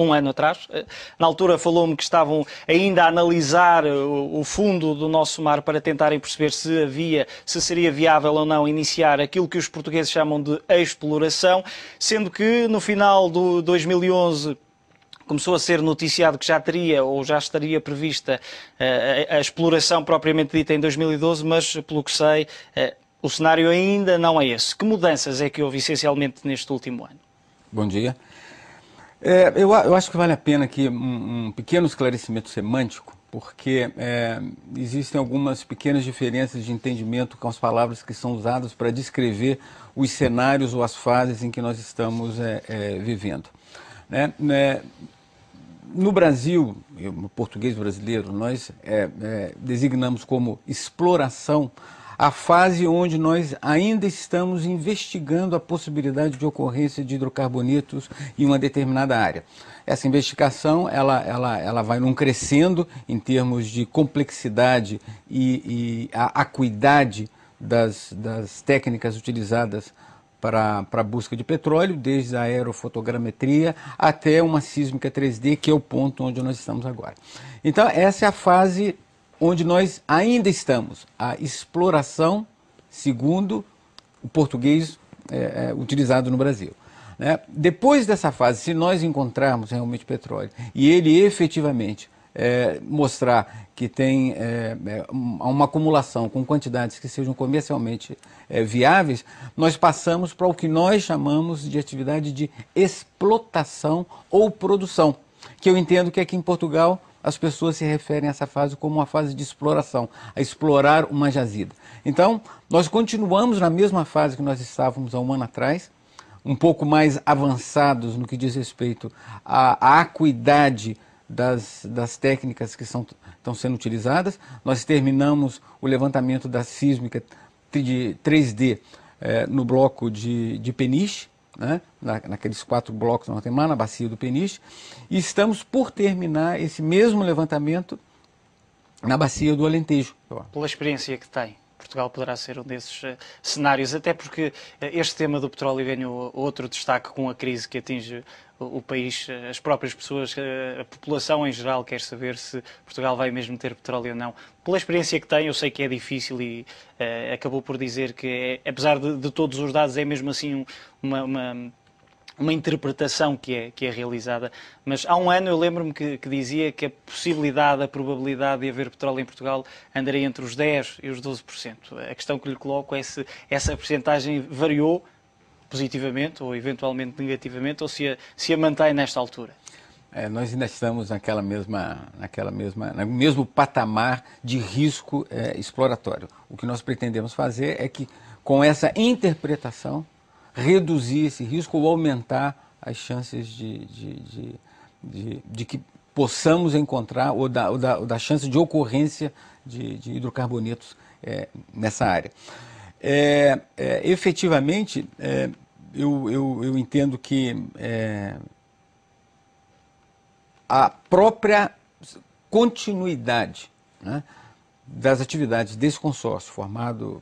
um ano atrás. Na altura falou-me que estavam ainda a analisar o fundo do nosso mar para tentarem perceber se seria viável ou não iniciar aquilo que os portugueses chamam de exploração, sendo que no final de 2011 começou a ser noticiado que já teria ou já estaria prevista a exploração propriamente dita em 2012, mas pelo que sei, o cenário ainda não é esse. Que mudanças é que houve essencialmente neste último ano? Bom dia. Eu acho que vale a pena aqui um pequeno esclarecimento semântico, porque existem algumas pequenas diferenças de entendimento com as palavras que são usadas para descrever os cenários ou as fases em que nós estamos vivendo. No Brasil, no português brasileiro, nós designamos como exploração a fase onde nós ainda estamos investigando a possibilidade de ocorrência de hidrocarbonetos em uma determinada área. Essa investigação ela vai num crescendo em termos de complexidade e a acuidade das técnicas utilizadas para a busca de petróleo, desde a aerofotogrametria até uma sísmica 3D, que é o ponto onde nós estamos agora. Então, essa é a fase onde nós ainda estamos, a exploração, segundo o português utilizado no Brasil. Depois dessa fase, se nós encontrarmos realmente petróleo e ele efetivamente mostrar que tem uma acumulação com quantidades que sejam comercialmente viáveis, nós passamos para o que nós chamamos de atividade de explotação ou produção, que eu entendo que aqui em Portugal as pessoas se referem a essa fase como uma fase de exploração, a explorar uma jazida. Então, nós continuamos na mesma fase que nós estávamos há um ano atrás, um pouco mais avançados no que diz respeito à acuidade das técnicas que estão sendo utilizadas. Nós terminamos o levantamento da sísmica de 3D no bloco de Peniche, naqueles 4 blocos na Guatemala, na bacia do Peniche, e estamos por terminar esse mesmo levantamento na bacia do Alentejo. Pela experiência que tem, Portugal poderá ser um desses cenários, até porque este tema do petróleo ganhou outro destaque com a crise que atinge o país, as próprias pessoas, a população em geral quer saber se Portugal vai mesmo ter petróleo ou não. Pela experiência que tem, eu sei que é difícil e acabou por dizer que, apesar de todos os dados, é mesmo assim uma interpretação que é realizada, mas há um ano eu lembro-me que dizia que a possibilidade, a probabilidade de haver petróleo em Portugal andaria entre os 10% e os 12%. A questão que lhe coloco é se essa percentagem variou positivamente ou eventualmente negativamente, ou se a mantém nesta altura. Nós ainda estamos no mesmo patamar de risco exploratório. O que nós pretendemos fazer é que, com essa interpretação, reduzir esse risco ou aumentar as chances de que possamos encontrar, ou da chance de ocorrência de hidrocarbonetos nessa área. Efetivamente, eu entendo que a própria continuidade, né, das atividades desse consórcio formado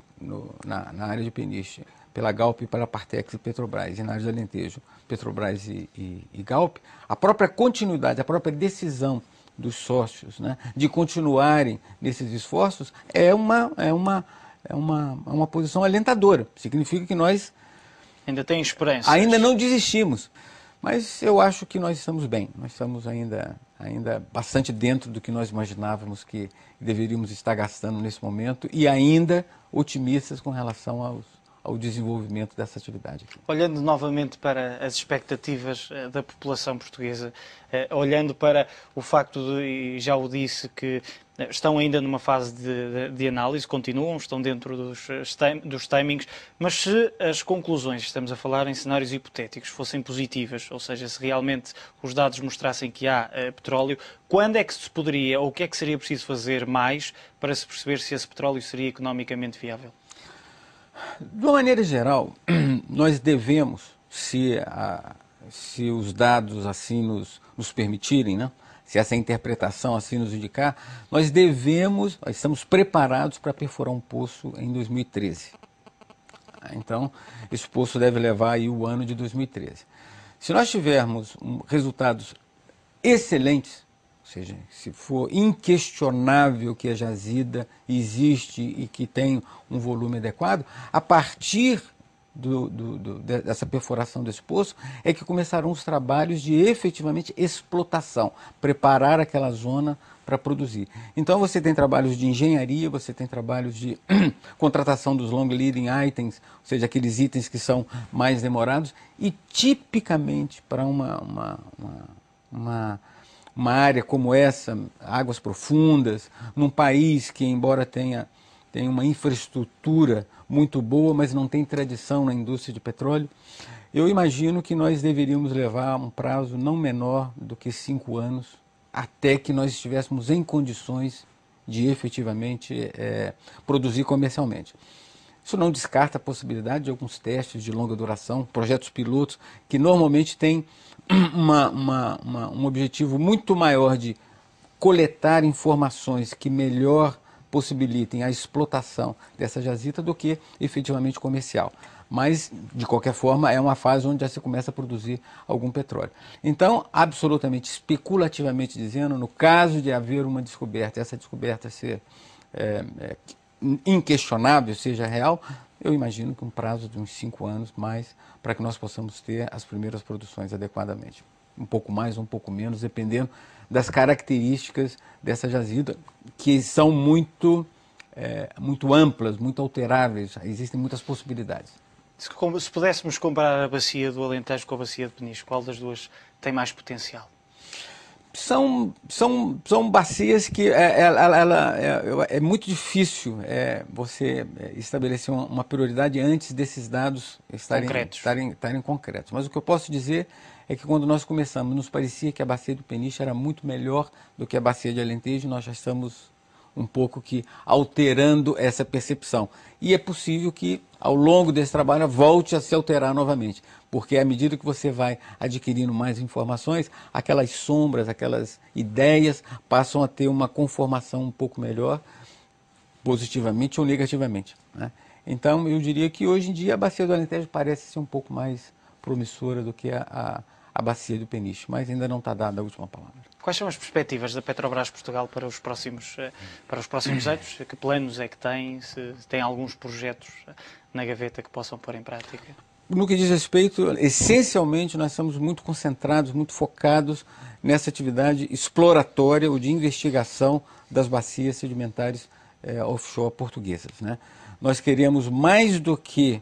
na área de Peniche pela Galp, pela Partex e Petrobras, e na área de Alentejo, Petrobras e Galp, a própria continuidade, a própria decisão dos sócios, né, de continuarem nesses esforços é uma posição alentadora. Significa que nós ainda tem esperança. Ainda não desistimos. Mas eu acho que nós estamos bem. Nós estamos ainda bastante dentro do que nós imaginávamos que deveríamos estar gastando nesse momento e ainda otimistas com relação ao desenvolvimento dessa atividade. Olhando novamente para as expectativas da população portuguesa, olhando para o facto de, e já o disse, que estão ainda numa fase de análise, continuam, estão dentro dos timings, mas se as conclusões, estamos a falar em cenários hipotéticos, fossem positivas, ou seja, se realmente os dados mostrassem que há petróleo, quando é que se poderia, ou o que é que seria preciso fazer mais para se perceber se esse petróleo seria economicamente viável? De uma maneira geral, nós devemos, se os dados assim nos permitirem, né? Se essa interpretação assim nos indicar, nós estamos preparados para perfurar um poço em 2013. Então, esse poço deve levar aí o ano de 2013. Se nós tivermos resultados excelentes, ou seja, se for inquestionável que a jazida existe e que tem um volume adequado, a partir dessa perfuração desse poço é que começarão os trabalhos de efetivamente explotação, preparar aquela zona para produzir. Então você tem trabalhos de engenharia, você tem trabalhos de contratação dos long leading items, ou seja, aqueles itens que são mais demorados, e tipicamente para uma área como essa, águas profundas, num país que, embora tenha uma infraestrutura muito boa, mas não tem tradição na indústria de petróleo, eu imagino que nós deveríamos levar um prazo não menor do que 5 anos, até que nós estivéssemos em condições de efetivamente produzir comercialmente. Isso não descarta a possibilidade de alguns testes de longa duração, projetos pilotos, que normalmente têm um objetivo muito maior de coletar informações que melhor possibilitem a explotação dessa jazida do que efetivamente comercial. Mas, de qualquer forma, é uma fase onde já se começa a produzir algum petróleo. Então, absolutamente, especulativamente dizendo, no caso de haver uma descoberta, essa descoberta ser inquestionável, seja real, eu imagino que um prazo de uns 5 anos mais para que nós possamos ter as primeiras produções adequadamente. Um pouco mais, um pouco menos, dependendo das características dessa jazida, que são muito amplas, muito alteráveis, existem muitas possibilidades. Se pudéssemos comparar a bacia do Alentejo com a bacia de Peniche, qual das duas tem mais potencial? São bacias que é muito difícil você estabelecer uma prioridade antes desses dados estarem concretos. Mas o que eu posso dizer é que quando nós começamos, nos parecia que a bacia do Peniche era muito melhor do que a bacia de Alentejo, nós já estamos um pouco que alterando essa percepção. E é possível que, ao longo desse trabalho, volte a se alterar novamente, porque à medida que você vai adquirindo mais informações, aquelas sombras, aquelas ideias passam a ter uma conformação um pouco melhor, positivamente ou negativamente, né? Então, eu diria que hoje em dia a bacia do Alentejo parece ser um pouco mais promissora do que a bacia do Peniche, mas ainda não está dada a última palavra. Quais são as perspectivas da Petrobras Portugal para os próximos anos? Que planos é que tem? Se tem alguns projetos na gaveta que possam pôr em prática? No que diz respeito, essencialmente nós estamos muito concentrados, muito focados nessa atividade exploratória ou de investigação das bacias sedimentares offshore portuguesas, né? Nós queremos mais do que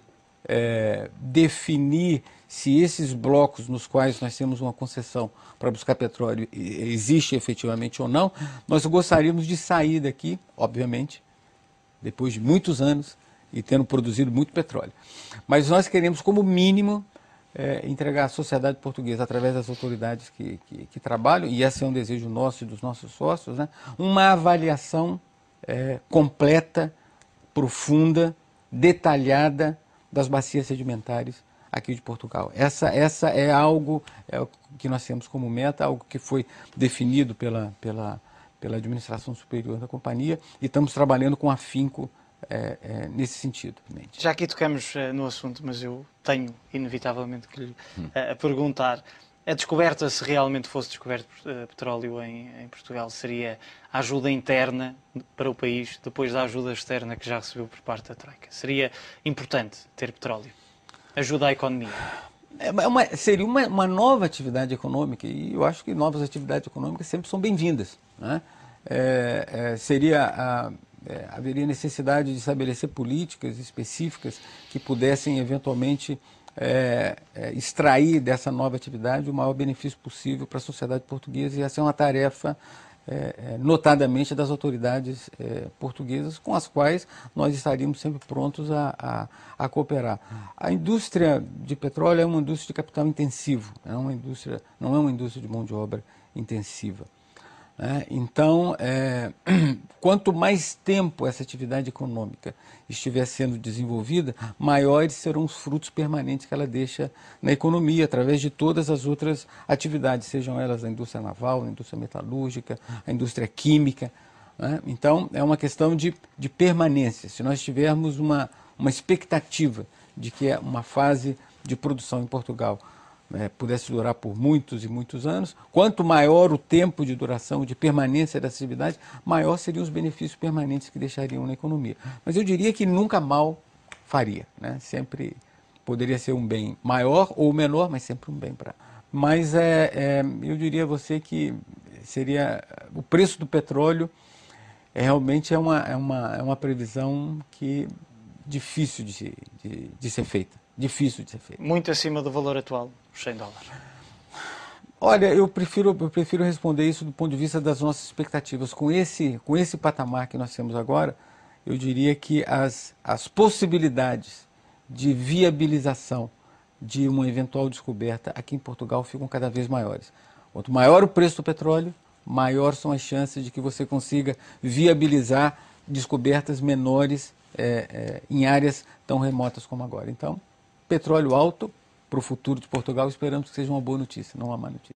definir se esses blocos nos quais nós temos uma concessão para buscar petróleo existe efetivamente ou não. Nós gostaríamos de sair daqui, obviamente, depois de muitos anos e tendo produzido muito petróleo. Mas nós queremos, como mínimo, entregar à sociedade portuguesa, através das autoridades que trabalham, e esse é um desejo nosso e dos nossos sócios, né, uma avaliação completa, profunda, detalhada das bacias sedimentares aqui de Portugal. Essa é algo que nós temos como meta, algo que foi definido pela administração superior da companhia, e estamos trabalhando com afinco nesse sentido. Já aqui tocamos no assunto, mas eu tenho inevitavelmente que lhe perguntar. A descoberta, se realmente fosse descoberto petróleo em Portugal, seria a ajuda interna para o país, depois da ajuda externa que já recebeu por parte da Troika? Seria importante ter petróleo? Ajuda à economia? Seria uma nova atividade econômica, e eu acho que novas atividades econômicas sempre são bem-vindas, né? Haveria necessidade de estabelecer políticas específicas que pudessem eventualmente extrair dessa nova atividade o maior benefício possível para a sociedade portuguesa, e essa é uma tarefa notadamente das autoridades portuguesas, com as quais nós estaríamos sempre prontos a cooperar. A indústria de petróleo é uma indústria de capital intensivo, não é uma indústria de mão de obra intensiva. Então, quanto mais tempo essa atividade econômica estiver sendo desenvolvida, maiores serão os frutos permanentes que ela deixa na economia, através de todas as outras atividades, sejam elas a indústria naval, a indústria metalúrgica, a indústria química, né? Então, é uma questão de permanência. Se nós tivermos uma expectativa de que uma fase de produção em Portugal pudesse durar por muitos e muitos anos, quanto maior o tempo de duração, de permanência dessa atividade, maior seriam os benefícios permanentes que deixariam na economia. Mas eu diria que nunca mal faria, né? Sempre poderia ser um bem maior ou menor, mas sempre um bem para... Mas eu diria a você que seria o preço do petróleo realmente é uma previsão que difícil de ser feita. Difícil de ser feita. Muito acima do valor atual, os $100. Olha, eu prefiro responder isso do ponto de vista das nossas expectativas. Com esse patamar que nós temos agora, eu diria que as possibilidades de viabilização de uma eventual descoberta aqui em Portugal ficam cada vez maiores. Quanto maior o preço do petróleo, maior são as chances de que você consiga viabilizar descobertas menores em áreas tão remotas como agora. Então, petróleo alto para o futuro de Portugal, esperamos que seja uma boa notícia, não uma má notícia.